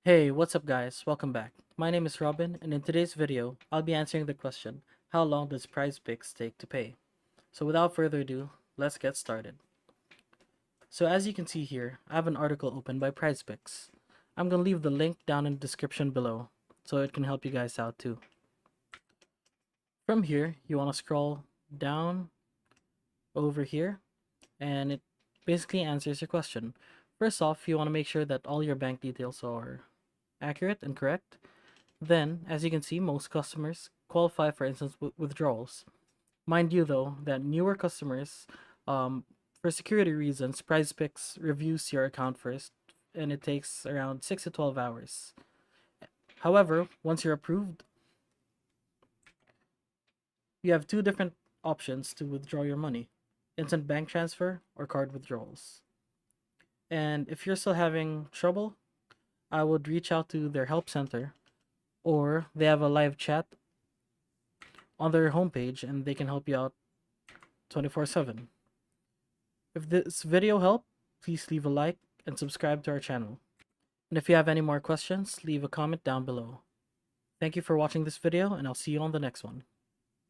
Hey, what's up guys? Welcome back. My name is Robin, and in today's video, I'll be answering the question, how long does PrizePicks take to pay? So without further ado, let's get started. So as you can see here, I have an article open by PrizePicks. I'm going to leave the link down in the description below, so it can help you guys out too. From here, you want to scroll down over here, and it basically answers your question. First off, you want to make sure that all your bank details are accurate and correct. Then, as you can see, most customers qualify for instant withdrawals. Mind you, though, that newer customers, for security reasons, PrizePicks reviews your account first, and it takes around 6 to 12 hours. However, once you're approved, you have two different options to withdraw your money: instant bank transfer or card withdrawals. And if you're still having trouble, I would reach out to their help center, or they have a live chat on their homepage and they can help you out 24/7. If this video helped, please leave a like and subscribe to our channel. And if you have any more questions, leave a comment down below. Thank you for watching this video, and I'll see you on the next one.